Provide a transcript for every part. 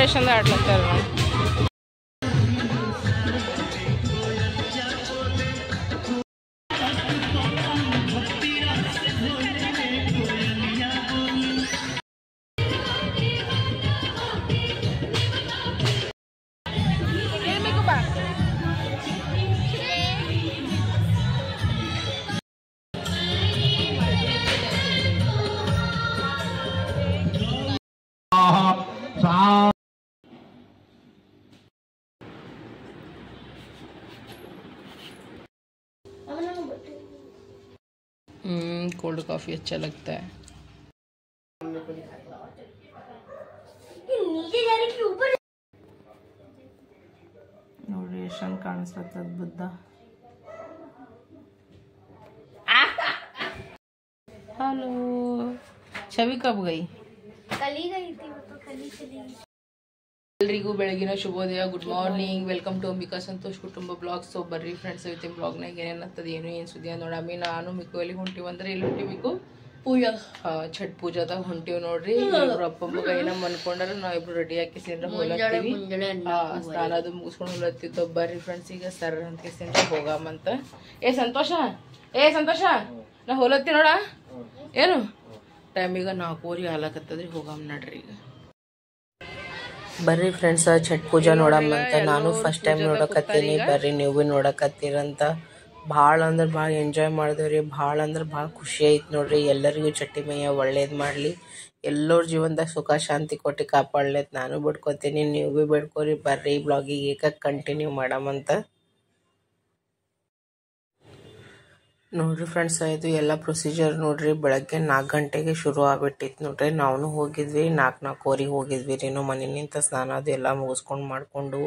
ಎಷ್ಟು ಚಂದ ಆಡ್ಲತ್ತಾರ ನೋಡಿ. कोल्ड कॉफ़ी अच्छा लगता है. ನೋಡಿ ಎಷ್ಟು ಚಂದ ಕಾಣಿಸ್ಲತ್ತದ ಬುದ್ಧ. हेलो छवि कब गई? कल ही गई थी, वो तो कल ही चली गई. ಎಲ್ರಿಗೂ ಬೆಳಗಿನ ಶುಭೋದಯ. Good morning. Welcome to Ambika Santosh ಕುಟುಂಬ ಬ್ಲಾಗ್. ಸೊ ಬರ್ರಿ ಫ್ರೆಂಡ್ಸ್, ಇವತ್ತಿನ ಬ್ಲಾಗ್ನಾಗ ಏನೇನತ್ತದ ಏನು ಸುದ್ದಿಯ ನೋಡಮ್ಮಿ. ನಾನು ಮಿಕ್ಕು ಎಲ್ಲಿ ಹೊಂಟಿವಿ ಅಂದ್ರೆ ಎಲ್ಲಿ ಹೊಂಟಿವಿ ಮಿಕ್ಕು? ಪೂಜಾ ಛಟ್ ಪೂಜಾದಾಗ ಹೊಂಟಿವಿ ನೋಡ್ರಿ. ಇಬ್ರು ಅಪ್ಪ ಮಗ ಏನಮ್ಮ ಅನ್ಕೊಂಡ್ರೆ ನಾವಿಬ್ರು ರೆಡಿ ಹಾಕಿ ಸೇನ್ರ ಹೋಗ್ಲತ್ತೀವಿ. ಸ್ನಾನ ಅದು ಮುಗಿಸ್ಕೊಂಡು ಹೋಗ್ಲತ್ತಿತ್ತು. ಬರ್ರಿ ಫ್ರೆಂಡ್ಸ್ ಈಗ ಸರ್ ಅಂತ ಸೇನ್ರ ಹೋಗಮ್ಮಂತ. ಸಂತೋಷ ನಾ ಹೋಲತ್ತಿ ನೋಡ ಏನು ಟೈಮ್ ಈಗ 4:00 ಆಲಕತ್ತದ್ರಿ. ಹೋಗಮ್ಮ ನಡ್ರಿ ಈಗ. ಬರ್ರಿ ಫ್ರೆಂಡ್ಸ್ ಛಟ್ ಪೂಜಾ ನೋಡಮ್ಮಂತ. ನಾನು ಫಸ್ಟ್ ಟೈಮ್ ನೋಡಕತ್ತೀನಿ. ಬರ್ರಿ ನೀವು ಭೀ ನೋಡಕತ್ತೀರಂತ. ಭಾಳ ಅಂದ್ರೆ ಭಾಳ ಎಂಜಾಯ್ ಮಾಡಿದೇವ್ರಿ. ಭಾಳ ಅಂದ್ರೆ ಭಾಳ ಖುಷಿ ಐತೆ ನೋಡ್ರಿ. ಎಲ್ಲರಿಗೂ ಚಟ್ಟಿ ಮೈಯ ಒಳ್ಳೇದು ಮಾಡಲಿ, ಎಲ್ಲರ ಜೀವನದಾಗ ಸುಖ ಶಾಂತಿ ಕೊಟ್ಟು ಕಾಪಾಡಲಿ ಅಂತ ನಾನು ಬಿಡ್ಕೊತೀನಿ. ನೀವು ಭೀ ಬಿಡ್ಕೊರಿ. ಬರ್ರಿ ಬ್ಲಾಗಿಗೆ ಏಕ ಕಂಟಿನ್ಯೂ ಮಾಡಮ್ಮಂತ. ನೋಡ್ರಿ ಫ್ರೆಂಡ್ಸ್, ಇದು ಎಲ್ಲ ಪ್ರೊಸೀಜರ್ ನೋಡ್ರಿ. ಬೆಳಗ್ಗೆ 4 ಗಂಟೆಗೆ ಶುರು ಆಗ್ಬಿಟ್ಟಿತ್ತು ನೋಡ್ರಿ. ನಾವು ಹೋಗಿದ್ವಿ 4:15 ಹೋಗಿದ್ವಿ ರೀ. ನಾವು ಮನೆಯಿಂದ ಸ್ನಾನ ಅದು ಎಲ್ಲ ಮುಗಿಸ್ಕೊಂಡು ಮಾಡಿಕೊಂಡು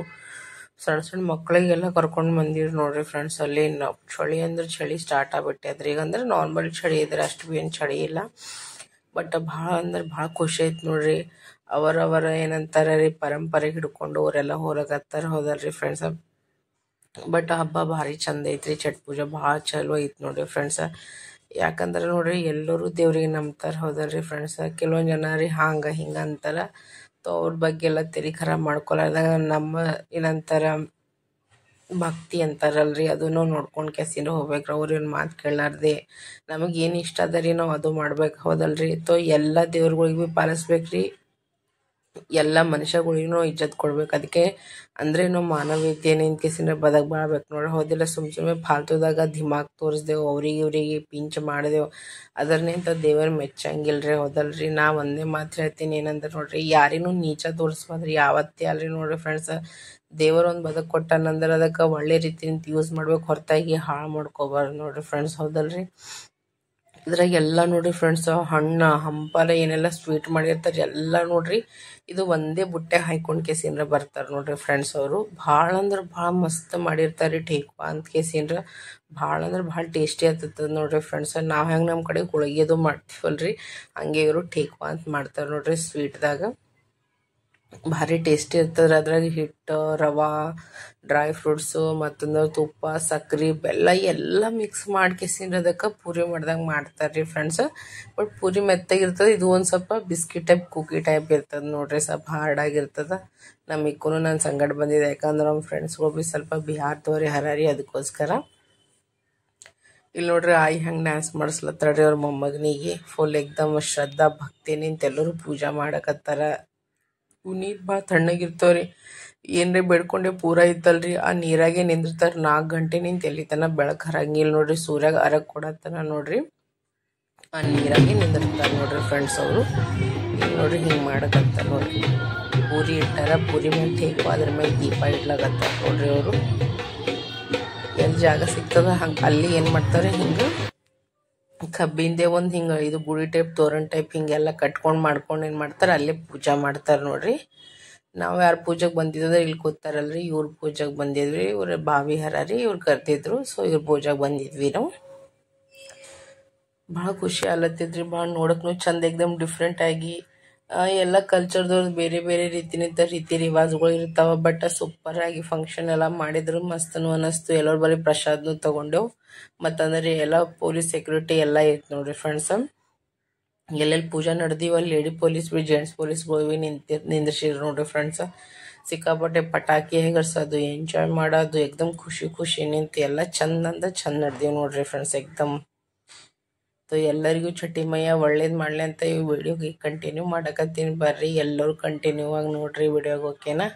ಸಣ್ಣ ಮಕ್ಕಳಿಗೆಲ್ಲ ಕರ್ಕೊಂಡು ಬಂದಿರಿ ನೋಡ್ರಿ ಫ್ರೆಂಡ್ಸ್. ಅಲ್ಲಿ ಚಳಿ ಅಂದ್ರೆ ಚಳಿ ಸ್ಟಾರ್ಟ್ ಆಗ್ಬಿಟ್ಟದ್ರಿ. ಈಗ ಅಂದ್ರೆ ನಾರ್ಮಲ್ ಚಳಿ ಇದ್ರೆ ಅಷ್ಟು ಏನು ಚಳಿ ಇಲ್ಲ. ಬಟ್ ಭಾಳ ಅಂದ್ರೆ ಭಾಳ ಖುಷಿ ಐತೆ ನೋಡ್ರಿ. ಅವರವರ ಏನಂತಾರೆ ರೀ ಪರಂಪರೆಗೆ ಹಿಡ್ಕೊಂಡು ಅವರೆಲ್ಲ ಹೋಗಕತ್ತಾರ. ಹೋದಲ್ರಿ ಫ್ರೆಂಡ್ಸ್. ಬಟ್ ಹಬ್ಬ ಭಾರಿ ಚಂದ ಐತ್ರಿ. ಛಟ್ ಪೂಜಾ ಭಾಳ ಚಲೋ ಐತಿ ನೋಡ್ರಿ ಫ್ರೆಂಡ್ಸ್. ಯಾಕಂದ್ರೆ ನೋಡ್ರಿ ಎಲ್ಲರೂ ದೇವ್ರಿಗೆ ನಂಬ್ತಾರೆ. ಹೌದಲ್ರಿ ಫ್ರೆಂಡ್ಸ್. ಕೆಲವೊಂದು ಜನ ರೀ ಹಂಗ ಹಿಂಗ ಅಂತಾರ. ತೊ ಅವ್ರ ಬಗ್ಗೆ ಎಲ್ಲ ತಲೆ ಖರಾಬ್ ಮಾಡ್ಕೊಳದಾಗ ನಮ್ಮ ಏನಂತಾರ ಭಕ್ತಿ ಅಂತಾರಲ್ರಿ, ಅದನ್ನು ನೋಡ್ಕೊಂಡು ಕೆಸಿನ ಹೋಗ್ಬೇಕ್ರಿ. ಅವ್ರೇನು ಮಾತು ಕೇಳಾರ್ದೆ ನಮಗೆ ಏನು ಇಷ್ಟ ಅದ ರೀ ನಾವು ಅದು ಮಾಡ್ಬೇಕು. ಹೌದಲ್ರಿ. ತೊ ಎಲ್ಲ ದೇವ್ರಗಳಿಗೆ ಭೀ ಪಾಲಿಸ್ಬೇಕ್ರಿ. ಎಲ್ಲ ಮನುಷ್ಯಗಳಿಗೂ ಇಜ್ಜತ್ ಕೊಡ್ಬೇಕು. ಅದಕ್ಕೆ ಅಂದ್ರೆ ನಾವು ಮಾನವೀಯತೆ ನಿಂತ್ಕೆಸಿನ ಬದಕ್ ಬಾಳ್ಬೇಕು ನೋಡ್ರಿ. ಹೌದಿಲ್ಲ. ಸುಮ್ಮನೆ ಫಾಲ್ತುದಾಗ ದಿಮಾಗ್ ತೋರಿಸ್ದೆವು, ಅವ್ರಿಗೆ ಇವ್ರಿಗೆ ಪಿಂಚ್ ಮಾಡಿದೆವು, ಅದರ್ನಿಂತ ದೇವರ ಮೆಚ್ಚಂಗಿಲ್ರಿ. ಹೌದಲ್ರಿ. ನಾ ಒಂದೇ ಮಾತು ಹೇಳ್ತೀನಿ ಏನಂದ್ರೆ ನೋಡ್ರಿ, ಯಾರಿನೂ ನೀಚ ತೋರಿಸ್ಬಾರ್ದ್ರಿ ಯಾವತ್ತೇ ಅಲ್ರಿ ನೋಡ್ರಿ ಫ್ರೆಂಡ್ಸ್. ದೇವರೊಂದು ಬದಕ್ ಕೊಟ್ಟಾನಂದ್ರೆ ಅದಕ್ಕೆ ಒಳ್ಳೆ ರೀತಿಯಿಂದ ಯೂಸ್ ಮಾಡ್ಬೇಕು, ಹೊರತಾಗಿ ಹಾಳು ಮಾಡ್ಕೋಬಾರ್ದು ನೋಡ್ರಿ ಫ್ರೆಂಡ್ಸ್. ಹೌದಲ್ರಿ. ಇದ್ರಾಗ ಎಲ್ಲ ನೋಡ್ರಿ ಫ್ರೆಂಡ್ಸ್, ಹಣ್ಣು ಹಂಪಲ ಏನೆಲ್ಲ ಸ್ವೀಟ್ ಮಾಡಿರ್ತಾರೆ ಎಲ್ಲ ನೋಡ್ರಿ. ಇದು ಒಂದೇ ಬುಟ್ಟೆ ಹಾಯ್ಕೊಂಡು ಕೇಸಿನ್ರ ಬರ್ತಾರೆ ನೋಡ್ರಿ ಫ್ರೆಂಡ್ಸ್. ಅವರು ಭಾಳ ಅಂದ್ರೆ ಭಾಳ ಮಸ್ತ್ ಮಾಡಿರ್ತಾರೆ. ಠೇಕ್ವಾ ಅಂತ ಕೇಸಿನ್ರ ಭಾಳ ಅಂದ್ರೆ ಭಾಳ ಟೇಸ್ಟಿ ಆಗ್ತದ ನೋಡ್ರಿ ಫ್ರೆಂಡ್ಸ್. ನಾವು ಹೆಂಗೆ ನಮ್ಮ ಕಡೆ ಹೋಳಿಗೆದು ಮಾಡ್ತೀವಲ್ರಿ, ಹಂಗೆ ಇವರು ಠೇಕ್ವಾ ಅಂತ ಮಾಡ್ತಾರೆ ನೋಡ್ರಿ ಸ್ವೀಟ್ದಾಗ. ಭಾರಿ ಟೇಸ್ಟಿ ಇರ್ತದೆ. ಅದ್ರಾಗ ಹಿಟ್ಟು, ರವಾ, ಡ್ರೈ ಫ್ರೂಟ್ಸು, ಮತ್ತೊಂದು ತುಪ್ಪ, ಸಕ್ರೆ, ಬೆಲ್ಲ ಎಲ್ಲ ಮಿಕ್ಸ್ ಮಾಡ್ಕೇಸಿಂದ್ರೆ ಅದಕ್ಕೆ ಪೂರಿ ಮಾಡ್ದಂಗೆ ಮಾಡ್ತಾರೆ ರೀ ಫ್ರೆಂಡ್ಸ್. ಬಟ್ ಪೂರಿ ಮೆತ್ತಾಗಿರ್ತದೆ. ಇದು ಒಂದು ಸ್ವಲ್ಪ ಬಿಸ್ಕಿಟ್ ಟೈಪ್ ಕುಕಿ ಟೈಪ್ ಇರ್ತದೆ ನೋಡ್ರಿ. ಸ್ವಲ್ಪ ಹಾರ್ಡಾಗಿರ್ತದೆ. ನಮ್ಮ ಇಕ್ಕೂ ನನ್ನ ಸಂಗಡ ಬಂದಿದೆ. ಯಾಕಂದ್ರೆ ನಮ್ಮ ಫ್ರೆಂಡ್ಸ್ಗಳು ಭೀ ಸ್ವಲ್ಪ ಬಿಹಾರ್ದವ್ರಿ ಹರಾರಿ, ಅದಕ್ಕೋಸ್ಕರ. ಇಲ್ಲಿ ನೋಡ್ರಿ ಆಯಿ ಹೆಂಗೆ ಡ್ಯಾನ್ಸ್ ಮಾಡಿಸ್ಲತ್ತಾಳ್ರಿ ಅವ್ರ ಮೊಮ್ಮಗನಿಗೆ. ಫುಲ್ ಎಕ್ದಮ್ ಶ್ರದ್ಧಾ ಭಕ್ತಿ ನಿಂತ ಎಲ್ಲರೂ ಪೂಜಾ ಮಾಡಕತ್ತಾರ. ನೀರು ಭಾಳ ತಣ್ಣಗಿರ್ತವ್ರಿ. ಏನ್ರಿ ಬೇಡ್ಕೊಂಡೆ ಪೂರ ಇತ್ತಲ್ರಿ, ಆ ನೀರಾಗೆ ನಿಂದಿರ್ತಾರ 4 ಗಂಟೆ ನಿಂತ ಎಲ್ಲಿ ತನ ಬೆಳಕು ಹರಂಗಿಲ್ಲ ನೋಡ್ರಿ. ಸೂರ್ಯಾಗ ಅರಗ್ ಕೊಡತನ ನೋಡ್ರಿ ಆ ನೀರಾಗೆ ನಿಂದಿರ್ತಾರ ನೋಡ್ರಿ ಫ್ರೆಂಡ್ಸ್. ಅವರು ಈಗ ನೋಡ್ರಿ ಹಿಂಗೆ ಮಾಡಕತ್ತಾರ ನೋಡ್ರಿ. ಪೂರಿ ಇಟ್ಟಾರ, ಪೂರಿ ಮೇಲೆ ಠೇಕ್ವಾ ಅದ್ರ ಮೇಲೆ ದೀಪ ಇಡ್ಲಾಕತ್ತಾರ ನೋಡ್ರಿ. ಅವರು ಎಲ್ಲಿ ಜಾಗ ಸಿಗ್ತದ ಹಂಗೆ ಅಲ್ಲಿ ಏನು ಮಾಡ್ತಾರೆ, ಹಿಂಗೆ ಕಬ್ಬಿಂದೆ ಒಂದು ಹಿಂಗೆ ಇದು ಗುಡಿ ಟೈಪ್ ತೋರಣ ಟೈಪ್ ಹಿಂಗೆಲ್ಲ ಕಟ್ಕೊಂಡು ಮಾಡ್ಕೊಂಡು ಏನು ಮಾಡ್ತಾರೆ ಅಲ್ಲೇ ಪೂಜಾ ಮಾಡ್ತಾರೆ ನೋಡ್ರಿ. ನಾವು ಯಾರು ಪೂಜೆಗೆ ಬಂದಿದ್ರೆ ಇಲ್ಲಿ ಕೂತಾರಲ್ರಿ, ಇವ್ರ ಪೂಜೆಗೆ ಬಂದಿದ್ವಿ. ಇವ್ರ ಬಾವಿ ಹರಾರಿ, ಇವ್ರು ಕರ್ತಿದ್ರು. ಸೊ ಇವ್ರ ಪೂಜೆಗೆ ಬಂದಿದ್ವಿ ನಾವು. ಭಾಳ ಖುಷಿ ಆಲತ್ತಿದ್ರಿ. ಭಾಳ ನೋಡಕ್ನು ಚಂದ, ಎಕ್ದಮ್ ಡಿಫ್ರೆಂಟ್ ಆಗಿ ಎಲ್ಲ ಕಲ್ಚರ್ದವ್ರದ್ದು ಬೇರೆ ಬೇರೆ ರೀತಿನಿಂದ ರೀತಿ ರಿವಾಜ್ಗಳು ಇರ್ತಾವ. ಬಟ್ ಸೂಪರ್ ಆಗಿ ಫಂಕ್ಷನ್ ಎಲ್ಲ ಮಾಡಿದ್ರು. ಮಸ್ತನು ಅನ್ನಿಸ್ತು. ಎಲ್ಲರೂ ಬರೀ ಪ್ರಸಾದ್ನು ತಗೊಂಡೆವು. ಮತ್ತಂದ್ರೆ ಎಲ್ಲ ಪೊಲೀಸ್ ಸೆಕ್ಯೂರಿಟಿ ಎಲ್ಲ ಐತೆ ನೋಡ್ರಿ ಫ್ರೆಂಡ್ಸ್. ಎಲ್ಲೆಲ್ಲಿ ಪೂಜಾ ನಡೆದಿವ ಅಲ್ಲಿ ಲೇಡಿ ಪೊಲೀಸ್ ಬಿ ಜೆಂಟ್ಸ್ ಪೊಲೀಸ್ಗಳು ಬಿ ನಿಂದ್ರಿಸಿದ್ರು ನೋಡ್ರಿ ಫ್ರೆಂಡ್ಸ್. ಸಿಕ್ಕಾಪಟ್ಟೆ ಪಟಾಕಿ ಹೆಗರ್ಸೋದು ಎಂಜಾಯ್ ಮಾಡೋದು ಎಕ್ದಮ್ ಖುಷಿ ಖುಷಿ ನಿಂತು ಎಲ್ಲ ಚಂದ ನಡೆದೀವಿ ನೋಡ್ರಿ ಫ್ರೆಂಡ್ಸ್ ಎಕ್ದಮ್. ಎಲ್ಲರಿಗೂ ಚಟಿಮಯ್ಯ ಒಳ್ಳೇದು ಮಾಡಲಿ ಅಂತ ಈ ವಿಡಿಯೋಗೆ ಕಂಟಿನ್ಯೂ ಮಾಡಕತ್ತೀನಿ. ಬರ್ರಿ ಎಲ್ಲರೂ ಕಂಟಿನ್ಯೂ ಆಗಿ ನೋಡ್ರಿ ವಿಡಿಯೋಗೆ, ಓಕೆನಾ?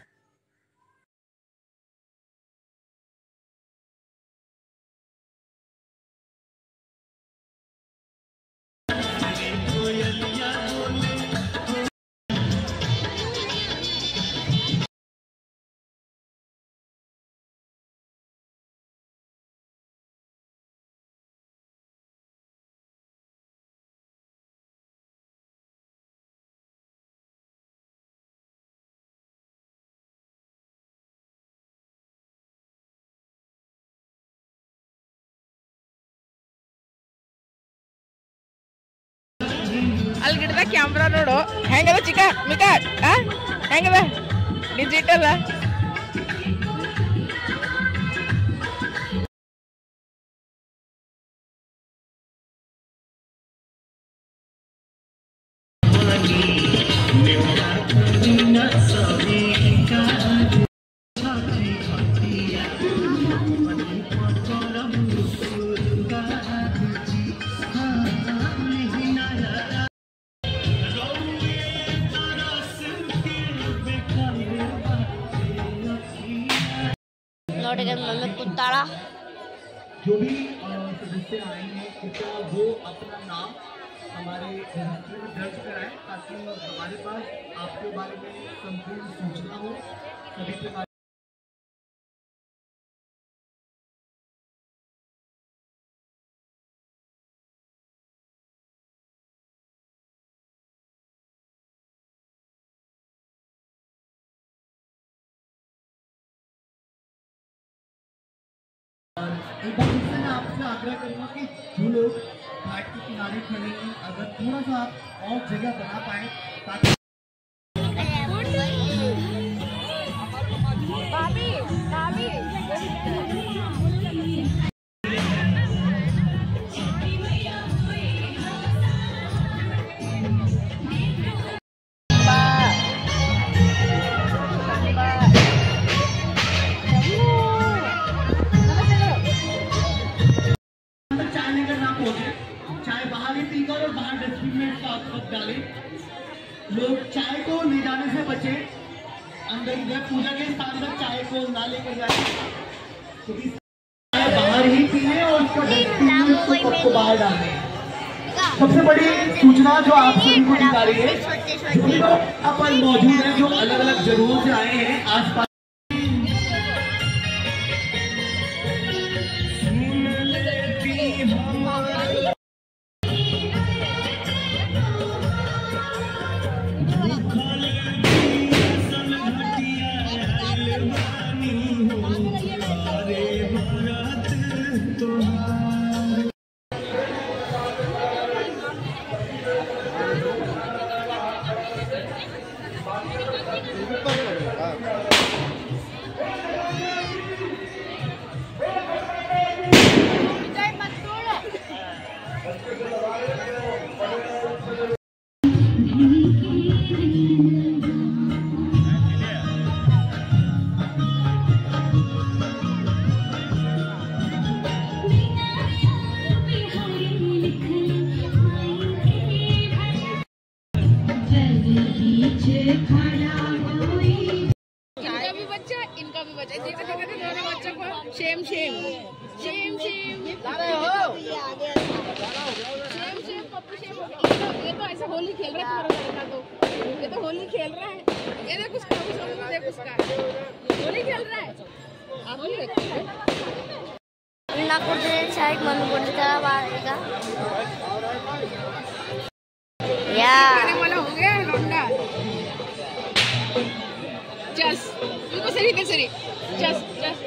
ಅಲ್ಲಿ ಗಿಡದ ಕ್ಯಾಮ್ರಾ ನೋಡು ಹೆಂಗದ ಚಿಕ್ಕ ಮಿಕ ಹೆಂಗದ ಡಿಜಿಟಲ್. मम्मी कुत्ताड़ा जो भी सदस्य आए हैं कृपया वो अपना नाम हमारे रजिस्टर में दर्ज कराएं ताकि हमारे पास आपके बारे में संपूर्ण सूचना हो सभी प्रकार। एक बार फिर से मैं आपसे आग्रह करूंगा कि जो लोग घाट के किनारे खड़े हैं अगर थोड़ा सा और जगह बना पाए ताकि चाय बाहर ही पीकर और बाहर डस्टबिन में साथ डालें। लोग चाय को ले जाने से बचे, अंदर इधर पूजा के स्थान तक चाय को ना लेकर जाए, क्योंकि चाय बाहर ही पीने और उसका डस्टबिन में उसको कप को बाहर डालें। सबसे बड़ी सूचना जो आप सभी को दी जा रही है, जो भी लोग यहाँ पर मौजूद हैं जो अलग अलग जगहों से आए हैं आसपास इनका भी बच्चा देखो दोनों बच्चों को shame shame shame shame Pappu shame. ये तो ऐसा होली खेल रहा है तुम्हारा लड़का, तो ये तो होली खेल रहा है। ये देख उसका देख उसका होली खेल रहा है। होली ना कुछ शायद मम्मी बोलते चला बाहर या वाला हो गया लौंडा। जस उनको सही कर सही जस जस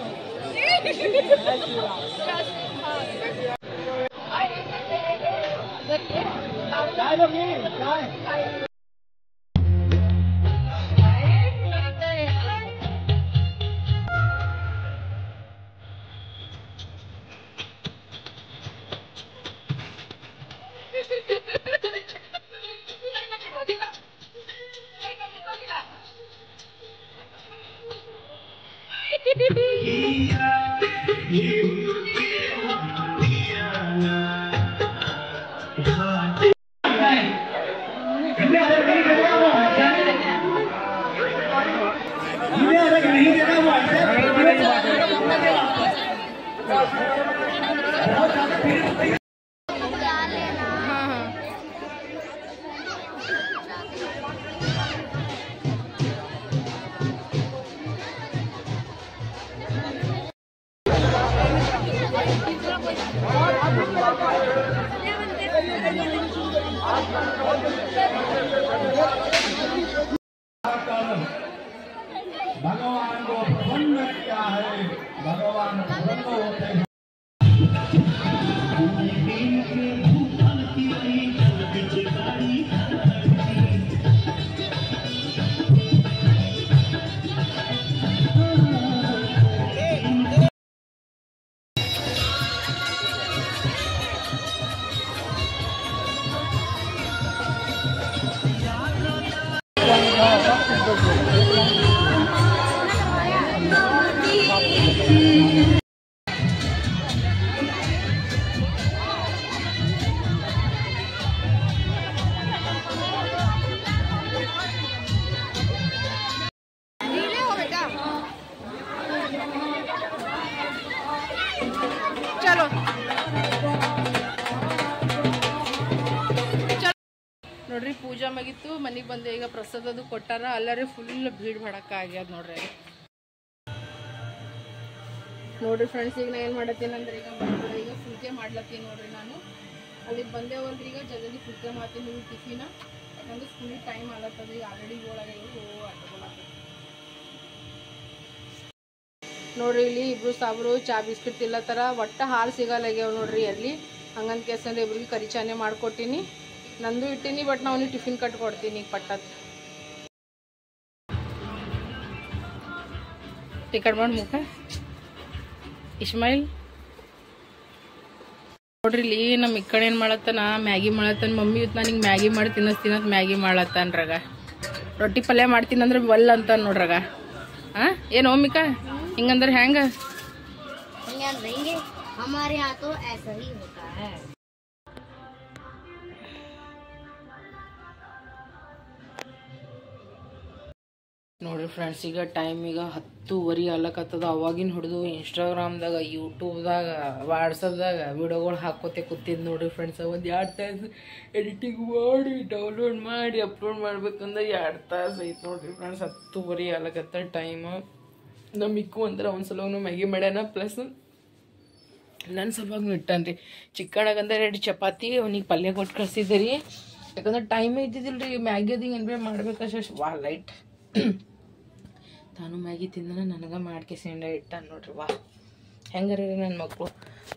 भगवान को प्रसन्न किया है, भगवान प्रसन्न होते हैं। चलो ನೋಡ್ರಿ ಪೂಜಾ ಮುಗಿತು ಮನೆಗೆ ಬಂದೆ ಈಗ ಪ್ರಸಾದದು ಕೊಟ್ಟಾರ ಅಲ್ಲರಿ ಫುಲ್ ಭೀಡ್ ಭಡಕ ಆಗ್ಯದ ನೋಡ್ರಿ ನೋಡ್ರಿ ಫ್ರೆಂಡ್ಸ್ ಈಗ ನಾ ಏನು ಮಾಡತ್ತೀನಿ ಅಂದ್ರೆ ಈಗ ಫುಲ್ಕೆ ಮಾಡ್ಲತ್ತೀನಿ ನೋಡ್ರಿ ನಾನು ಅಲ್ಲಿಗೆ ಬಂದೇವಲ್ರಿ ಈಗ ಜಲ್ದಿ ಫುಲ್ಕೆ ಮಾಡ್ತೀನಿ ನೀವು ಟಿಫಿನ ನಂದು ಸ್ಕೂಲಿಗೆ ಟೈಮ್ ಆಗತ್ತದ ಈಗ ಆಲ್ರೆಡಿ ಒಳಗೆ ನೋಡ್ರಿ ಇಲ್ಲಿ ಇಬ್ರು ಸಾಬ್ರು ಚಾ ಬಿಸ್ಕಿಟ್ ತಿಲ್ಲತ್ತಾರ ಒಟ್ಟ ಹಾಲು ಸಿಗಲ್ಲಾಗ್ಯಾವ ನೋಡ್ರಿ ಅಲ್ಲಿ ಹಂಗಂತ ಕೇಸಂದ್ರೆ ಇಬ್ರಿಗೆ ಕರಿ ಚಾನೆ ಮಾಡ್ಕೊಟ್ಟಿನಿ ನಂದು ಇಟ್ಟೀನಿ ಬಟ್ ನಾವು ಟಿಫಿನ್ ಕಟ್ ಕೊಡ್ತೀನಿ ಈಗ ಪಟ್ಟತ್ ಟಿಕೆಟ್ ಮಾಡಿ ಮುಖ ಇಸ್ಮಾಯಿಲ್ ನೋಡ್ರಿ ಇಲ್ಲಿ ನಮ್ಮ ಈ ಕಡೆ ಏನು ಮಾಡತ್ತಾನ ಮ್ಯಾಗಿ ಮಾಡತ್ತಾನ ಮಮ್ಮಿ ಇವತ್ತು ನನಗೆ ಮ್ಯಾಗಿ ಮಾಡಿ ತಿನ್ನಿಸ್ತೀನಿ ಅಂತ ಮ್ಯಾಗಿ ಮಾಡತ್ತಾನ್ರಾಗ ರೊಟ್ಟಿ ಪಲ್ಯ ಮಾಡ್ತೀನಿ ಅಂದ್ರೆ ಬಲ್ ಅಂತ ನೋಡ್ರಾಗ ಹಾಂ ಏನು ಓಮಿಕಾ ಹಿಂಗಂದ್ರೆ ಹೆಂಗ हमारे यहाँ तो ऐसा ही होता है ನೋಡ್ರಿ ಫ್ರೆಂಡ್ಸ್ ಈಗ ಟೈಮ್ ಈಗ 10:10 ಆಗ್ಲಕತ್ತದ ಅವಾಗಿನ ಹಿಡಿದು ಇನ್ಸ್ಟಾಗ್ರಾಮ್ದಾಗ ಯೂಟ್ಯೂಬ್ದಾಗ ವಾಟ್ಸಪ್ದಾಗ ವಿಡಿಯೋಗಳು ಹಾಕೋತೆ ಕೂತಿದ್ದು ನೋಡ್ರಿ ಫ್ರೆಂಡ್ಸ್ ಒಂದು 2 ತಾಸು ಎಡಿಟಿಂಗ್ ಮಾಡಿ ಡೌನ್ಲೋಡ್ ಮಾಡಿ ಅಪ್ಲೋಡ್ ಮಾಡ್ಬೇಕಂದ್ರೆ 2 ತಾಸು ಐತೆ ನೋಡ್ರಿ ಫ್ರೆಂಡ್ಸ್ 10:10 ಆಗ್ಲಕತ್ತ ಟೈಮ್ ನಮ್ಮ ಮಿಕ್ಕು ಅಂದ್ರೆ ಒಂದು ಸಲವೂ ಮ್ಯಾಗಿ ಮಾಡ್ಯಾನ ಪ್ಲಸ್ ನನ್ನ ಸಲುವಾಗಿ ಇಟ್ಟನ್ರಿ ಚಿಕ್ಕಣಗಂದ್ರೆ 2 ಚಪಾತಿ ಅವನಿಗೆ ಪಲ್ಯ ಕೊಟ್ಟು ಕಳಿಸಿದ್ದೆ ರೀ ಯಾಕಂದ್ರೆ ಟೈಮೇ ಇದ್ದಿದ್ದಿಲ್ಲ ರೀ ಮ್ಯಾಗಿ ಅದು ಏನ್ರಿ ಮಾಡ್ಬೇಕಷ್ಟು ವಾ ಲೈಟ್ ತಾನು ಮ್ಯಾಗಿ ತಿಂದನ ನನಗೆ ಮಾಡ್ಕೆ ಸೆಂಡ ಇಟ್ಟ ನೋಡ್ರಿ ವಾ ಹೆಂಗಾರ ನನ್ನ ಮಕ್ಕಳು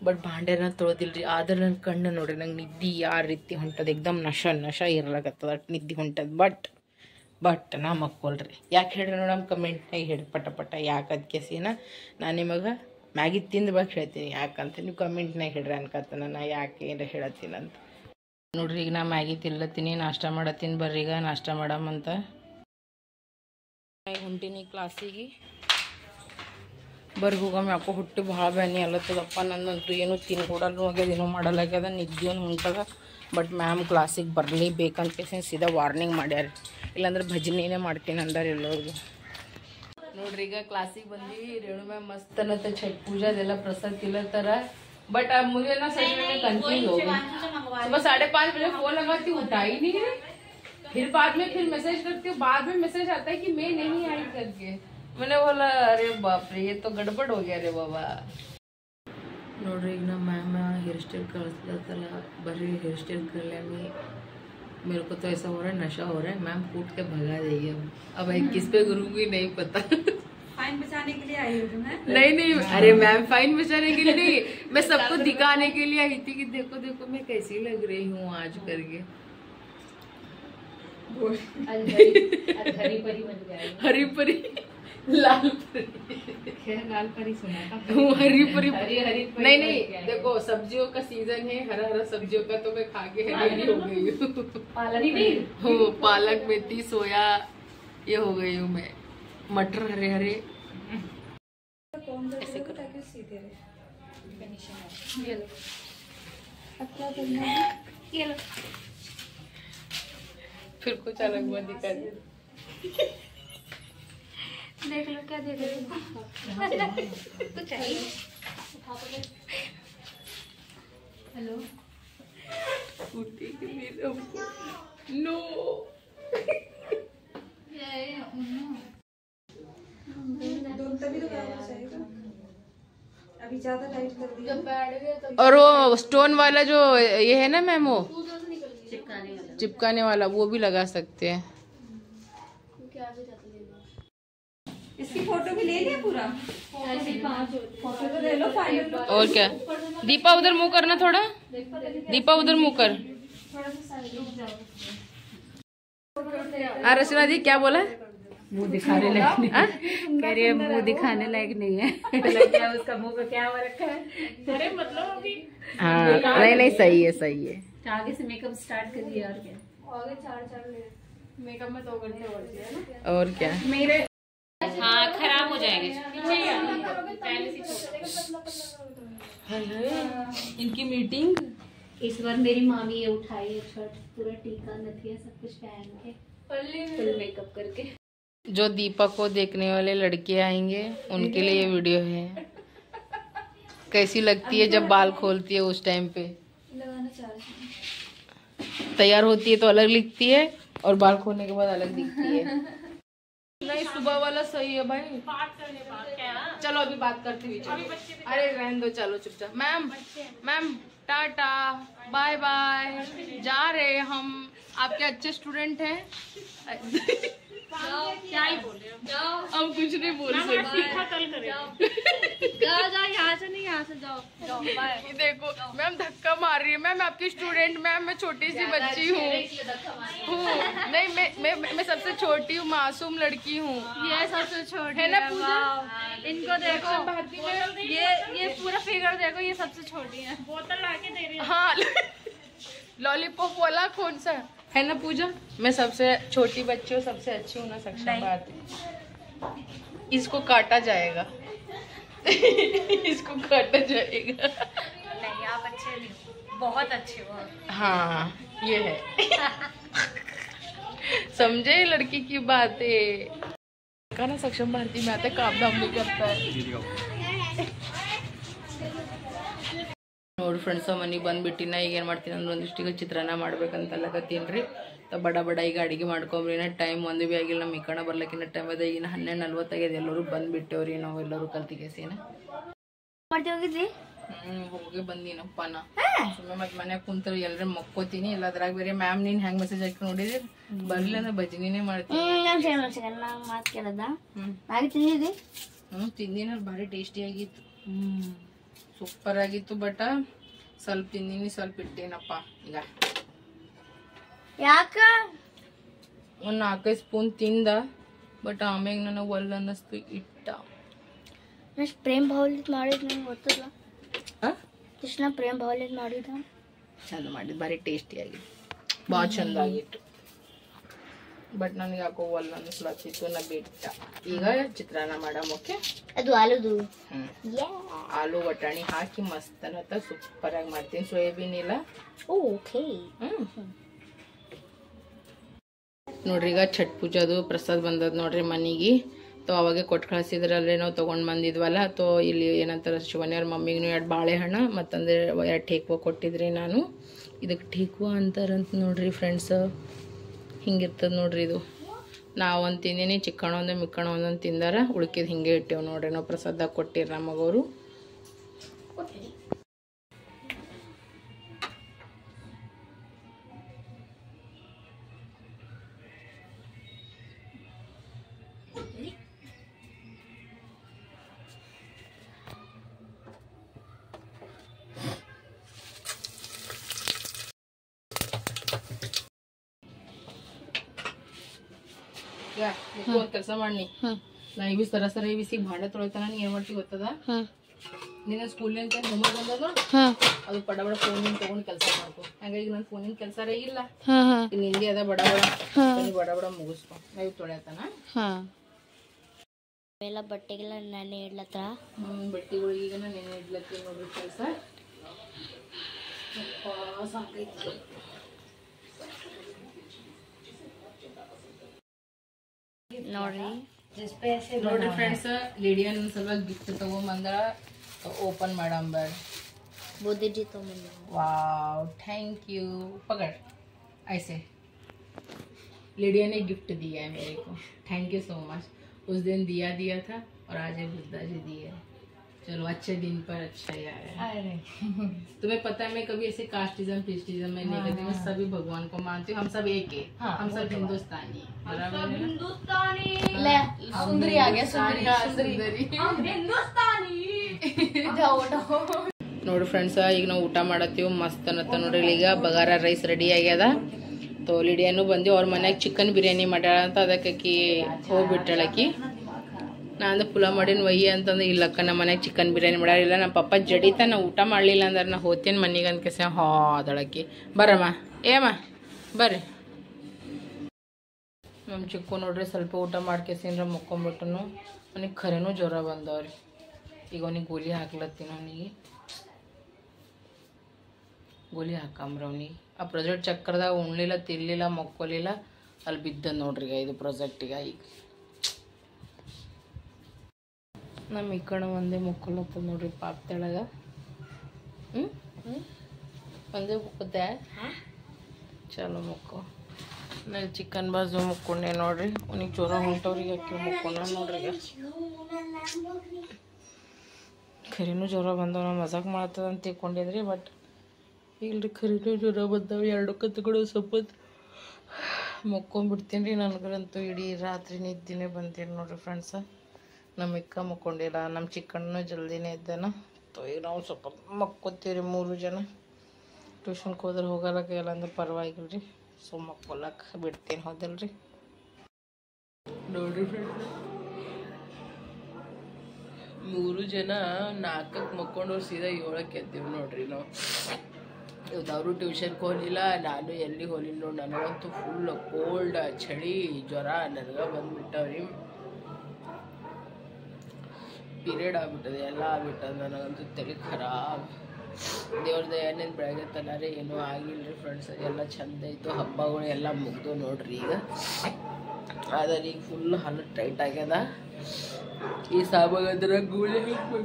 ಬಟ್ ಭಾಂಡ್ಯಾರ ತೊಳೆದಿಲ್ಲ ರೀ ಆದ್ರೆ ನನ್ನ ಕಣ್ಣು ನೋಡ್ರಿ ನಂಗೆ ನಿದ್ದೆ ಯಾವ ರೀತಿ ಹೊಂಟದ ಎಕ್ದಮ್ ನಶ ಇರ್ಲಾಗತ್ತದ ನಿದ್ದೆ ಹೊಂಟದ ಬಟ್ ನಾ ಮಕ್ಕೊಳ್ರಿ ಯಾಕೆ ಹೇಳ್ರಿ ನೋಡಮ್ ಕಮೆಂಟ್ನಾಗ ಹೇಳಿ ಪಟ ಯಾಕೆ ಅದಕ್ಕೆ ಸೀನ ನಾನು ನಿಮಗೆ ಮ್ಯಾಗಿ ತಿಂದ್ಬೇಕು ಹೇಳ್ತೀನಿ ಯಾಕಂತ ನೀವು ಕಮೆಂಟ್ನಾಗ ಹೇಳ್ರಿ ಅನ್ಕತ್ತನ ನಾ ಯಾಕೆ ಏನಾರ ಹೇಳತ್ತೀನಂತ ನೋಡ್ರಿ ಈಗ ನಾ ಮ್ಯಾಗಿ ತಿನ್ಲತ್ತೀನಿ ನಾಷ್ಟ ಮಾಡತ್ತೀನಿ ಬರ್ರಿ ಈಗ ನಾಷ್ಟ ಮಾಡಮಂತ ಹೊಂಟೀನಿ ಕ್ಲಾಸಿಗೆ ಬರ್ರಿ ಹೋಗಮ್ಮ ಯಾಕೋ ಹೊಟ್ಟೆ ಭಾಳ ಬ್ಯಾನಿ ಅಲ್ಲತ್ತದಪ್ಪ ನನ್ನಂತೂ ಏನೂ ತಿನ್ಕೊಡಲ್ಲ ಆಗ್ಯದ ಏನೂ ಮಾಡಲಾಗ್ಯದ ನಿದ್ದೆ ಒಂದು ಹೊಂಟದ ಬಟ್ ಮ್ಯಾಮ್ ಕ್ಲಾಸಿಗೆ ಬರಲೇಬೇಕಂತ ಸೀದಾ ವಾರ್ನಿಂಗ್ ಮಾಡ್ಯಾರ ಇಲ್ಲಾಂದ್ರೆ ಭಜನೆನೇ ಮಾಡ್ತೀನಿ ಅಂದಾರ ಎಲ್ಲರಿಗೂ ನೋಡ್ರಿ ಈಗ ಕ್ಲಾಸಿಗೆ ಬಂದೀವಿ ರೇಣು ಮ್ಯಾಮ್ ಮಸ್ತ್ ಅನ್ನತ್ತ ಛಟ್ ಪೂಜಾದೆಲ್ಲ ಪ್ರಸಾದ ತಿಲ್ಲತ್ತಾರ बट अब मुझे ना सच में कंफ्यूज हो गई सुबह 5:30 बजे फोन लगाती हूँ उठा ही नहीं रही फिर बाद में मैसेज करती हूँ बाद में मैसेज आता है कि मैं नहीं आई करके मैंने बोला अरे बाप रे ये तो गड़बड़ हो गया रे बाबा ನೋಡ್ರಿ ಈಗ ನಮ್ಮ ಮ್ಯಾಮ್ ಹೇರ್ स्टाइल ಕಳಿಸ್ಲತ್ತಲ್ಲ ಬರ್ರಿ हेयर स्टाइल कर ले मेरे को तो ऐसा हो रहा है नशा हो रहा है मैम कूट के भगा देगी अब किस पे गुरु को नहीं पता फाइन बचाने के लिए आई हूँ नहीं अरे मैम फाइन बचाने के लिए नहीं मैं सबको दिखाने के लिए आई थी कि देखो देखो मैं कैसी लग रही हूँ आज करके हरी परी लाल परी सुना था हरी परी नहीं देखो सब्जियों का सीजन है हरा सब्जियों का तो मैं खा के हरी हो गई हूँ पालक मेथी सोया ये हो गई हूँ मैं मटर हरे ऐसे करो फिर कुछ अलग मत दिखा दे देख लो क्या देख रहे कुछ हेलो कुर्ती के लिए नो तभी तो अभी ज्यादा टाइट कर दिया। और वो स्टोन वाला जो ये है ना मैम, वो चिपकाने वाला वो भी लगा सकते हैं। इसकी फोटो भी ले लिया पूरा, फोटो तो ले लो फाइनल। और क्या, दीपा उधर मुंह करना थोड़ा, दीपा उधर मुंह कर। रचना दी क्या बोला? मुंह दिखाने लायक नहीं, कह रही है मुंह दिखाने लायक नहीं है। क्या उसका मुंह पे क्या हो रखा है? अरे मतलब अभी हाँ नहीं नहीं, सही है सही है। आगे से मेकअप स्टार्ट करिए। और क्या, आगे 4 मेकअप में 2 घंटे बढ़ गए ना। और क्या, मेरे हाँ खराब हो जाएंगे। इनकी मीटिंग इस बार मेरी मामी ये उठाई है, शर्ट पूरा टीका नथिया सब कुछ पहन के फुल मेकअप करके। जो दीपा को देखने वाले लड़के आएंगे उनके लिए ये वीडियो है। कैसी लगती है जब बाल खोलती है उस टाइम पे, लगाना चाह रही तैयार होती है तो अलग दिखती है और बाल खोलने के बाद अलग दिखती है। नहीं सुबह वाला सही है भाई। चलो अभी बात करते हुए चलो। अरे रहने दो, चलो चुपचाप। Ma'am ma'am tata bye bye, जा रहे हम, आपके अच्छे स्टूडेंट हैं। क्या ही बोल रहे हो, जाओ। हम कुछ नहीं बोल सकते। जाओ यहाँ से नहीं, यहाँ से जाओ जाओ, बाय। ये देखो मैम धक्का मार रही है। मैम आपकी स्टूडेंट, मैम मैं छोटी सी बच्ची हूँ। नहीं मैं सबसे छोटी हूँ, मासूम लड़की हूँ। ये सबसे छोटी है ना पूजा? इनको देखो, ये पूरा फिगर देखो, ये सबसे छोटी है। बोतल लाके दे रही है। हाँ लॉलीपॉप वाला कौन सा है ना पूजा? मैं सबसे छोटी बच्ची हूँ, सबसे अच्छी हूँ ना सक्षम बात है। इसको काटा जाएगा। इसको काटा जाएगा। नहीं आप अच्छे नहीं, बहुत अच्छे हो। हाँ ये है। समझे लड़की की बातें का ना, सक्षम भारती में आते काम धाम नहीं करता है। ನೋಡಿ ಫ್ರೆಂಡ್ಸ್, ಮನೆಗೆ ಬಂದ್ಬಿಟ್ಟಿನ ಈಗ ಏನು ಮಾಡ್ತೀನಿ ಅಂದ್ರೆ ಒಂದಿಷ್ಟಿಗೆ ಚಿತ್ರಾನ್ನ ಮಾಡ್ಬೇಕಂತ ಅಲ್ಲಕತ್ತೀನಿ ರೀ. ಬಡ ಈಗ ಅಡುಗೆ ಮಾಡ್ಕೊಂಬ್ರಿನ ಟೈಮ್ ಒಂದು ಭೀ ಆಗಿಲ್ಲ. ನಮ್ಮ ಈ ಕಡೆ ಬರ್ಲಕ್ಕಿನ್ನ ಟೈಮ್ ಅದ. ಈಗ 12:40 ಆಗ್ಯದ. ಎಲ್ಲರೂ ಬಂದ್ಬಿಟ್ಟೇವ್ರಿ, ನಾವು ಎಲ್ಲರೂ ಕಲ್ತಿಗೆಸಿನ ಹೋಗಿ ಬಂದಿನಪ್ಪ ನಾ. ಸುಮ್ಮನೆ ಮತ್ತೆ ಮನ್ಯಾಗ ಕುಂತಾರೆ ಎಲ್ಲರೂ ಮಕ್ಕೋತೀನಿ. ಇಲ್ಲ ಅದ್ರಾಗ ಬೇರೆ ಮ್ಯಾಮ್ ನೀನು ಹೆಂಗೆ ಮೆಸೇಜ್ ಹಾಕಿ ನೋಡಿದ್ರಿ, ಬರ್ಲಿಲ್ಲ ಅಂದ್ರೆ ಭಜನಿನೇ ಮಾಡ್ತೀನಿ. ತಿಂದಿನ ಭಾರಿ ಟೇಸ್ಟಿ ಆಗಿತ್ತು, ಸೂಪರ್ ಆಗಿತ್ತು. ಬಟ್ ಸ್ವಲ್ಪ ತಿಂದಿನಿ, ಸ್ವಲ್ಪ ಇಟ್ಟೇನಪ್ಪ. ಈಗ ಯಾಕ ಒಂದು 4-5 ಸ್ಪೂನ್ ತಿಂದ, ಬಟ್ ಆಮ್ಯಾಗ ನನಗೆ ಒಲ್ಲ ಅನ್ನಿಸ್ತು, ಇಟ್ಟ. ಪ್ರೇಮ್ ಭಾವಲಿದ್ ಮಾಡಿದ್ ನಂಗೆ ಗೊತ್ತಲ್ಲ. ಕೃಷ್ಣ ಪ್ರೇಮ್ ಭಾವಲಿದ್ ಮಾಡಿದ ಚಂದ ಮಾಡಿದ್, ಭಾರಿ ಟೇಸ್ಟಿ ಆಗಿತ್ತು, ಭಾಳ ಚಂದ ಆಗಿತ್ತು. ಬಟ್ ನನಗೆ ಯಾಕೋ ಒಲ್ಲ ಅನ್ನಿಸ್ಲತ್ತಿತ್ತು, ನಾ ಬಿಟ್ಟ. ಈಗ ಚಿತ್ರಾನ್ನ ಮಾಡಮ್. ಓಕೆ, ಅದು ಆಲೂದು. ಆಲೂ ಬಟಾಣಿ ಹಾಕಿ ಮಸ್ತ್ ಅನ್ನತ್ತ ಸೂಪರ್ ಆಗಿ ಮಾಡ್ತೀನಿ. ಸೋಯಾಬೀನ್ ಇಲ್ಲ. ಓಕೆ. ನೋಡ್ರಿ ಈಗ ಛಟ್ ಪೂಜಾದು ಪ್ರಸಾದ್ ಬಂದದ ನೋಡ್ರಿ ಮನೆಗೆ. ತೋ ಅವಾಗೆ ಕೊಟ್ಟು ಕಳಿಸಿದ್ರಲ್ಲೇ ನಾವು ತೊಗೊಂಡು ಬಂದಿದ್ವಲ್ಲ. ತೋ ಇಲ್ಲಿ ಏನಂತಾರೆ ಶಿವನ್ಯವ್ರ ಮಮ್ಮಿಗೂ 2 ಬಾಳೆಹಣ್ಣು ಮತ್ತಂದ್ರೆ 2 ಠೇಕ್ವ ಕೊಟ್ಟಿದ್ರಿ ನಾನು. ಇದಕ್ಕೆ ಠೇಕ್ವ ಅಂತಾರಂತ ನೋಡ್ರಿ ಫ್ರೆಂಡ್ಸ್. ಹಿಂಗಿರ್ತದೆ ನೋಡ್ರಿ ಇದು. ನಾವು ಒಂದು ತಿಂದಿನಿ, ಚಿಕ್ಕಣ ಒಂದು ಮಿಕ್ಕಣ ಒಂದೊಂದು ತಿಂದಾರ, ಉಳ್ಕಿದ್ ಹಿಂಗೆ ಇಟ್ಟೇವು ನೋಡ್ರಿ. ನಾವು ಪ್ರಸಾದ ಕೊಟ್ಟಿರಿ ನಮಗವರು. ಒಂದು ಕೆಲಸ ಮಾಡಿ, ನಾ ಇವಿ ಸರ ಇವಿಸಿ ಭಾಂಡೆ ತೊಳಿತಾನ. ನೀ ಏನ್ ಮಾಡ್ತೀವಿ ಗೊತ್ತದ, ನಿನ್ನ ಸ್ಕೂಲಿಂದ ಹೋಮ್ವರ್ಕ್ ಬಂದದ, ಅದು ಬಡ ಫೋನಿನ ತಗೊಂಡು ಕೆಲಸ ಮಾಡ್ಕೊ. ಹಂಗಾಗಿ ನನ್ನ ಫೋನಿನ ಕೆಲಸ ಇಲ್ಲ, ನಿಂಗೆ ಅದ ಬಡ ಮುಗಿಸ್ಕೊ. ನಾ ಇವ್ ತೊಳೆತಾನ. ಎಲ್ಲ ಬಟ್ಟೆಗೆಲ್ಲ ನೆನೆ ಇಡ್ಲತ್ತ. ಬಟ್ಟೆಗಳಿಗೆ ಈಗ ನೆನೆ ಇಡ್ಲತ್ತೀನಿ ನೋಡ್ರಿ ಕೆಲಸ. ಸಾಕೈತಿ. ನೋಡ್ರಿ ಫ್ರೆಂಡ್ಸ್, ಲಿಡಿಯಾ ನನ್ನ ಸಲುವಾಗಿ ಗಿಫ್ಟ್ ತಗೊಂಬಂದ, ಓಪನ್ ಮಾಡಮ್ ಬೇಡ. बुद्धि जी तो मिल वाओ, थैंक यू. पकड़ ऐसे. लिडिया ने गिफ्ट दिया है मेरे को, थैंक यू सो मच. उस दिन दिया था और आज बुद्धा जी दिए. चलो अच्छे दिन पर अच्छा ही आया। तुम्हें पता है मैं कभी ऐसे कास्टिज्म पिस्टिज्म में नहीं करती, मैं सभी भगवान को मानती हूँ। हम सब एक है, हम सब हिंदुस्तानी है, बराबर है ना? सुंदरी आ गया, सुंदरी ನೋಡಿ ಫ್ರೆಂಡ್ಸ್, ಈಗ ನಾವು ಊಟ ಮಾಡತ್ತೀವಿ ಮಸ್ತ್ ಅನ್ನತ್ತ ನೋಡ್ರಿ. ಈಗ ಬಗಾರ ರೈಸ್ ರೆಡಿ ಆಗ್ಯದ. ತೋ ಲಿಡಿಯನ್ನು ಬಂದು ಅವ್ರ ಮನ್ಯಾಗ ಚಿಕನ್ ಬಿರಿಯಾನಿ ಮಾಡ್ಯಾಳ ಅಂತ ಅದಕ್ಕೆ ಅಕ್ಕಿ ಹೋಗ್ಬಿಟ್ಟಾಳಕಿ. ನಾನು ಪುಲಾವ್ ಮಾಡೀನಿ ಒಯ್ಯಿ ಅಂತಂದ್ರೆ ಇಲ್ಲಕ್ಕ ನಮ್ಮ ಮನ್ಯಾಗ ಚಿಕನ್ ಬಿರಿಯಾನಿ ಮಾಡ್ಯಾರಿಲ್ಲ. ನಮ್ಮ ಪಪ್ಪ ಜಡಿತ ನಾ ಊಟ ಮಾಡಲಿಲ್ಲ ಅಂದ್ರೆ ನಾ ಹೋಗ್ತೀನಿ ಮನೆಗೆ ಅಂತ ಕೆಸ ಅದಳಕ್ಕಿ. ಬರಮ್ಮ ಏಮ್ಮ ಬರ್ರಿ. ನಮ್ಮ ಚಿಕ್ಕು ನೋಡ್ರಿ ಸ್ವಲ್ಪ ಊಟ ಮಾಡ್ಕೆಸಿಂದ್ರ ಮುಕ್ಕೊಂಬಿಟ್ಟನು. ಅವನಿಗೆ ಖರೇನೂ ಜ್ವರ ಬಂದವ್ರಿ. ಈಗ ಅವನಿಗೆ ಗೋಲಿ ಹಾಕ್ಲತ್ತೀನಿ. ಅವನಿಗೆ ಗೋಲಿ ಹಾಕಂಬ್ರ ಅವ್ನಿಗೆ. ಆ ಪ್ರಾಜೆಕ್ಟ್ ಚಕ್ಕರ್ದಾಗ ಉಣ್ಲಿಲ್ಲ ತಿರ್ಲಿಲ್ಲ ಮಕ್ಕೊಲಿಲ್ಲ, ಅಲ್ಲಿ ಬಿದ್ದ ನೋಡ್ರಿ ಈಗ ಇದು ಪ್ರಾಜೆಕ್ಟಿಗೆ. ಈಗ ನಮ್ಮ ಈ ಕಡೆ ಒಂದೇ ಮುಕ್ಕೊಲತ್ತದ ನೋಡ್ರಿ ಪಾಪ ತೆಳಗ. ಒಂದೇ ಮುಕ್ಕುತ್ತೆ. ಚಲೋ ಮುಕ್ಕು. ನಾ ಚಿಕನ್ ಬಾಜು ಮುಕ್ಕೊಂಡೆ ನೋಡ್ರಿ. ಅವನಿಗೆ ಜ್ವರ ಹೊಂಟವ್ರಿಗೆ ಅಕ್ಕಿ ಮುಕ್ಕೊಂಡ ನೋಡ್ರಿ. ಈಗ ಖರೇನೂ ಜ್ವರ ಬಂದವ. ನಾವು ಮಜಾಕ್ ಮಾಡ್ತದ ಅಂತ ತಿಳ್ಕೊಂಡಿದ್ರಿ, ಬಟ್ ಇಲ್ರಿ ಖರೇನೂ ಜ್ವರ ಬಂದವ. 2 ಕತ್ಗಳು ಸ್ವಲ್ಪ ಮುಕ್ಕೊಂಡ್ಬಿಡ್ತೀನಿ ರೀ. ನನಗಂತೂ ಇಡೀ ರಾತ್ರಿ ನಿದ್ದೆನೇ ಬಂತೀನಿ ನೋಡ್ರಿ ಫ್ರೆಂಡ್ಸ. ನಮ್ಮ ಇಕ್ಕ ಮುಕ್ಕೊಂಡಿಲ್ಲ, ನಮ್ಮ ಚಿಕ್ಕಣ್ಣನೂ ಜಲ್ದಿನೇ ಇದ್ದಾನ. ಈಗ ನಾವು ಸ್ವಲ್ಪ ಮಕ್ಕೋತೀವಿ 3 ಜನ. ಟ್ಯೂಷನ್ಗೆ ಹೋದ್ರೆ ಹೋಗಲಕ್ಕ ಎಲ್ಲ ಅಂದ್ರೆ ಪರವಾಗಿಲ್ಲ ರೀ. ಸೊ ಮಕ್ಕೊಲ್ಲಕ್ಕೆ ಬಿಡ್ತೀನಿ, ಹೌದಲ್ರಿ? ನೋಡ್ರಿ ಫ್ರೆಂಡ್ಸ್, 3 ಜನ 4ಕ್ಕೆ ಮಕ್ಕೊಂಡವ್ರು ಸೀದಾ 7ಕ್ಕೆ ಎತ್ತೀವಿ ನೋಡ್ರಿ ನಾವು. ಅವರು ಟ್ಯೂಷನ್ಗೆ ಹೋಗಲಿಲ್ಲ, ನಾನು ಎಲ್ಲಿ ಹೋಗಲಿಲ್ಲ ನೋಡಿ. ನನಗಂತೂ ಫುಲ್ ಕೋಲ್ಡ್, ಚಳಿ, ಜ್ವರ ನನಗೆ ಬಂದುಬಿಟ್ಟವ್ರಿ. ಪೀರಿಯಡ್ ಆಗ್ಬಿಟ್ಟದೆ, ಎಲ್ಲ ಆಗ್ಬಿಟ್ಟದ. ನನಗಂತೂ ತಲೆ ಖರಾಬ್. ದೇವ್ರ ದಯಾನೇನು ಬೆಳಗ್ಗೆ ತನಾರೆ ಏನೂ ಆಗಿಲ್ಲ ರೀ ಫ್ರೆಂಡ್ಸ್. ಎಲ್ಲ ಚಂದ ಇತ್ತು, ಹಬ್ಬಗಳು ಎಲ್ಲ ಮುಗ್ದು ನೋಡ್ರಿ. ಈಗ ಆದರೆ ಈಗ ಫುಲ್ ಹಲ್ಲು ಟೈಟ್ ಆಗ್ಯದ. ಈ ಸಾಬಾಗದ್ರ ಗೂಳಿ ಹಾಕಿ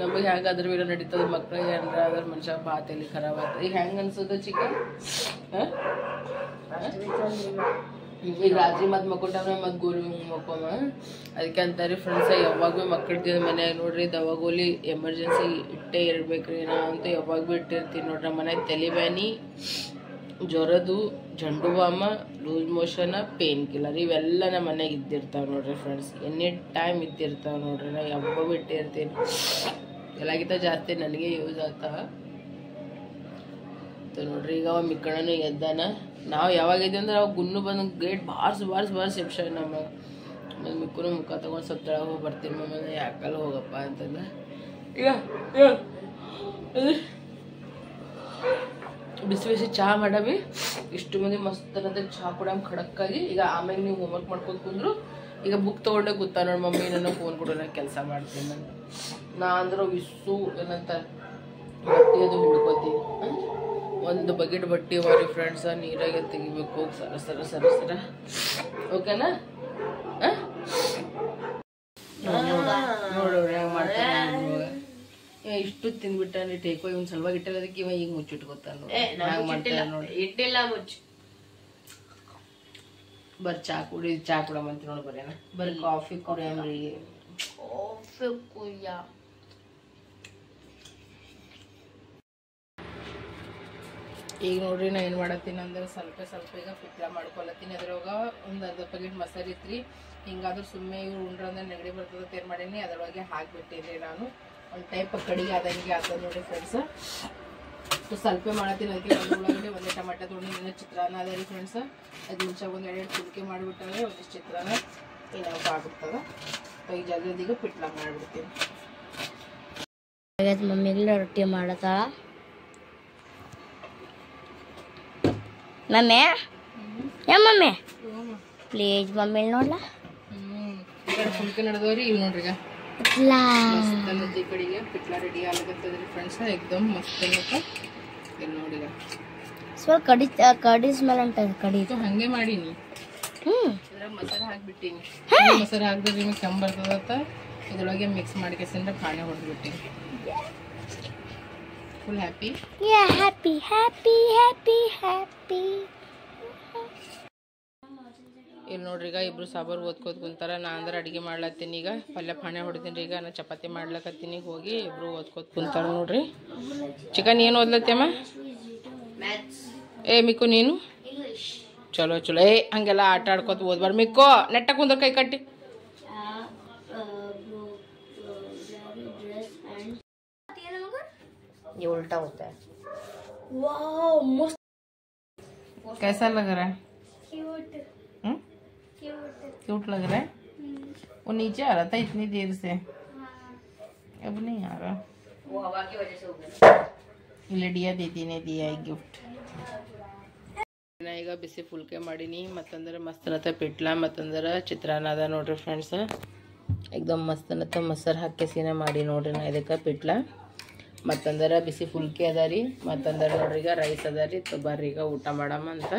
ನಮಗೆ ಹೆಂಗಾದ್ರೆ ಬೇರೆ ನಡೀತದೆ. ಮಕ್ಳಿಗೆ ಏನಾರ ಅದ್ರ ಮನುಷ್ಯ ಬಾತಲ್ಲಿ ಖರಾಬ್ ಆಗ್ತದೆ. ಈಗ ಹೆಂಗೆ ಅನ್ಸೋದು ಚಿಕನ್? ಈಗ ರಾತ್ರಿ ಮತ್ತೆ ಮಕ್ಕೊಟ್ಟಾಗ ಮತ್ತೆ ಗೋಲಿ ಮಕ್ಕೊಮ್ಮ. ಅದಕ್ಕೆ ಅಂತಾರೆ ಫ್ರೆಂಡ್ಸ, ಯಾವಾಗ ಭೀ ಮಕ್ಕಳ್ತಿದ್ದ ಮನ್ಯಾಗ ನೋಡ್ರಿ ದವಾಗೋಲಿ ಎಮರ್ಜೆನ್ಸಿ ಇಟ್ಟೇ ಇರ್ಬೇಕ್ರಿ. ನಾ ಅಂತೂ ಯಾವಾಗ ಭೀ ಇಟ್ಟಿರ್ತೀನಿ ನೋಡ್ರಿ. ಮನ್ಯಾಗ ತಲೆಬ್ಯಾನಿ, ಜ್ವರದು, ಜಂಡು ಬಾಮ, ಲೂಸ್ ಮೋಷನ್, ಪೇನ್ ಕಿಲ್ಲರ್ ಇವೆಲ್ಲ ನಮ್ಮ ಮನೆಯಾಗ ಇದ್ದಿರ್ತಾವೆ ನೋಡ್ರಿ ಫ್ರೆಂಡ್ಸ್. ಎನಿ ಟೈಮ್ ಇದ್ದಿರ್ತಾವೆ ನೋಡ್ರಿ. ನಾ ಯಾವಾಗ ಭೀ ಇಟ್ಟಿರ್ತೀನಿ. ಎಲ್ಲಕ್ಕಿಂತ ಜಾಸ್ತಿ ನನಗೆ ಯೂಸ್ ಆಗ್ತಾವ ನೋಡ್ರಿ. ಈಗ ಅವ ಮಿಕ್ಕಣನು ಎದ್ದಾನ. ನಾವು ಯಾವಾಗ ಇದ್ದೀವಿ ಅಂದ್ರೆ ಅವಾಗ ಗುನ್ನು ಬಂದು ಗೇಟ್ ಬಾರ್ಸ್ ಎಪ್ಷ ನಮ್ಮ ಮಿಕ್ಕೂ ಮುಖ ತೊಗೊಂಡು ಸ್ವಲ್ಪ ತೆಳಗೆ ಹೋಗಿ ಬರ್ತೀನಿ. ಮಮ್ಮಿ ಯಾಕಲ್ಲ ಹೋಗಪ್ಪ ಅಂತಂದ. ಈಗ ಬಿಸಿ ಬಿಸಿ ಚಹಾ ಮಾಡವಿ. ಇಷ್ಟು ಮಂದಿ ಮಸ್ತ್ ಅನ್ನೋದು ಚಹಾ ಕೊಡಂಗೆ ಖಡಕ್ಕಾಗಿ. ಈಗ ಆಮೇಲೆ ನೀವು ಹೋಮ್ವರ್ಕ್ ಮಾಡ್ಕೊಂಡು ಕುಂದ್ರು. ಈಗ ಬುಕ್ ತೊಗೊಂಡೆ ಕೂತ ನೋಡಿ ಮಮ್ಮಿ ನನ್ನ ಫೋನ್ ಕೊಡು, ನಾನು ಕೆಲಸ ಮಾಡ್ತೀನಿ ನಾನು. ನಾ ಅಂದ್ರೆ ಇಷ್ಟು ಏನಂತ ಬಟ್ಟೆ ಅದು ಹಿಡ್ಕೋತೀನಿ. ಒಂದು ಬಕೆಟ್ ಬಟ್ಟೆ ಅವರಿ ಫ್ರೆಂಡ್ಸ, ನೀರಾಗೆ ತೆಗಿಬೇಕು ಸರ. ಓಕೆನಾ? ನೋಡೋರು ಹೆಂಗೆ ಮಾಡ್ತಾನೆ. ಇಷ್ಟು ತಿಂದ್ಬಿಟ್ಟಾನೆ ಟೇಕೋ. ಇವ್ನು ಸಲುವಾಗಿ ಇಟ್ಟದಕ್ಕೆ ಇವ ಈಗ ಮುಚ್ಚಿಟ್ಕೋತಾನ ನೋಡಿ. ಇಟ್ಟಿಲ್ಲ ಮುಚ್ಚು. ಬರ್ರಿ ಚಾ ಕುಡಿ, ಚಾ ಕುಡಮಂತ ನೋಡಿ. ಬರೇನ ಬರ್ರಿ ಕಾಫಿ ಕುಡಿಯಮ್ರಿ. ಕಾಫಿ ಕುಯ್ಯ. ಈಗ ನೋಡ್ರಿ ನಾ ಏನು ಮಾಡತ್ತೀನಿ ಅಂದ್ರೆ ಸ್ವಲ್ಪ ಈಗ ಪಿಟ್ಲ ಮಾಡ್ಕೊಳತ್ತೀನಿ. ಅದ್ರೊಳಗೆ ಒಂದು ಅರ್ಧ ಪ್ಯಾಕೆಟ್ ಮೊಸರು ಇತ್ತು. ಹಿಂಗಾದ್ರೂ ಸುಮ್ಮನೆ ಇವ್ರು ಉಂಡ್ರಂದ್ರೆ ನೆಗಡಿ ಬರ್ತದೆ ತೇರು ಮಾಡೀನಿ. ಅದರೊಳಗೆ ಹಾಕಿಬಿಟ್ಟಿರಿ ನಾನು. ಒಂದು ಟೈಪ್ ಕಡಿಗೆ ಆದಂಗೆ ಆಗ್ತದೆ ನೋಡಿ ಫ್ರೆಂಡ್ಸ್. ಸ್ವಲ್ಪ ಮಾಡತ್ತೀನಿ. ಅದಕ್ಕೆ ಒಂದು ಉಳ್ಳಾಗಡ್ಡೆ, ಒಂದೇ ಟಮಾಟ ತೊಗೊಂಡು ಇನ್ನೂ ಚಿತ್ರಾನ್ನ ಅದ ರೀ ಫ್ರೆಂಡ್ಸ್. ಅದು ಮುಂಚೆ ಒಂದು 2 ಚಿಟಿಕೆ ಮಾಡಿಬಿಟ್ಟಾಗ ಒಂದಿಷ್ಟು ಚಿತ್ರಾನ್ನ ಇನ್ನೂ ಆಗ್ಬಿಡ್ತದೆ. ಈಗ ಜಲ್ದಿಗೆ ಪಿಟ್ಲ ಮಾಡಿಬಿಡ್ತೀನಿ. ಮಮ್ಮಿಗೆ ರೊಟ್ಟಿ ಮಾಡತ್ತಾಳ. ಮಮ್ಮಿ ಮಮ್ಮಿ ಪ್ಲೀಸ್ ಮಮ್ಮಿ ನೋಡ್ಲಾ. ಈ ಕಡೆ ಫುಲ್ಕೆ ನಡೆದವ್ರಿ. ಇಲ್ಲಿ ನೋಡ್ರಿ ಈಗ ಮಸ್ತ್ ಈ ಕಡೆಗೆ ಪಿಟ್ಲ ರೆಡಿ ಆಗ್ಲತ್ತದ್ರಿ ಫ್ರೆಂಡ್ಸ್. ಎಕ್ದಮ್ ಮಸ್ತ್ ಅನ್ನತ್ತ. ಇಲ್ಲಿ ನೋಡಿ ಸ್ವಲ್ಪ ಕಡಿ ಸ್ಮೆಲ್ ಅಂತ ಕಡಿ ಹಂಗೆ ಮಾಡೀನಿ. ಇದ್ರಾಗ ಮೊಸರು ಹಾಕ್ಬಿಟ್ಟಿನಿ. ಮೊಸರು ಹಾಕಿದ್ರೆ ನಿಮಗೆ ಕೆಮ್ಮು ಬರ್ತದತ್ತ. ಇದ್ರೊಳಗೆ ಮಿಕ್ಸ್ ಮಾಡ್ಕೆಸಿಂದ್ರೆ ಪಾಣೆ ಹೊಡೆದ್ಬಿಟ್ಟಿನಿ. Full happy. ಹ್ಯಾಪಿ. ಇಲ್ಲಿ ನೋಡ್ರಿ ಈಗ ಇಬ್ರು ಸಾಬಾರು ಓದ್ಕೋತ ಕುಂತಾರ. ನಾ ಅಂದ್ರೆ ಅಡುಗೆ ಮಾಡ್ಲತ್ತೀನಿ ಈಗ. ಪಲ್ಯ ಪಾಣೆ ಹೊಡಿತೀನಿ ಈಗ. ನಾ ಚಪಾತಿ ಮಾಡ್ಲಕತ್ತೀನಿ. ಹೋಗಿ ಇಬ್ರು ಓದ್ಕೋತ ಕುಂತಾರ ನೋಡ್ರಿ. ಚಿಕನ್ ಏನು ಓದ್ಲತ್ತಮ್ಮ? ಏ ಮಿಕ್ಕು ನೀನು? ಚಲೋ ಚಲೋ. ಏ ಹಂಗೆಲ್ಲ ಆಟ ಆಡ್ಕೋತ ಓದ್ಬಾರ್ದು ಮಿಕ್ಕೋ. ನೆಟ್ಟ ಕುಂದ್ರ ಕೈ ಕಟ್ಟಿ. ये उल्टा होता है. कैसा लग रहा है? क्यूट लग रहा है. वो नीचे आ रहा था इतनी देर से, अब नहीं आ रहा. वो हवा की वजह से हो गया. लिडिया दीदी ने दिया है गिफ्ट. ಈಗ ಬಿಸಿ ಫುಲ್ಕೆ ಮಾಡೀನಿ. ಮತ್ತಂದ್ರೆ ಮಸ್ತನತ ಪಿಟ್ಲ ಮತ್ತಂದ್ರೆ ಚಿತ್ರಾನ್ನ ಅದ ನೋಡ್ರಿ ಫ್ರೆಂಡ್ಸ್. ಎಕ್ದಮ್ ಮಸ್ತನತ ಮೊಸರು ಹಾಕಿ ಸೀನ ಮಾಡಿ ನೋಡ್ರಿ. ನಾ ಇದಕ್ಕೆ ಪಿಟ್ಲ ಮತ್ತಂದ್ರೆ ಬಿಸಿ ಫುಲ್ಕೆ ಅದ ರೀ. ಮತ್ತಂದ್ರೆ ನೋಡ್ರಿ ಈಗ ರೈಸ್ ಅದ ರೀ. ಬರ್ರಿ ಈಗ ಊಟ ಮಾಡಮ್ಮ ಅಂತ.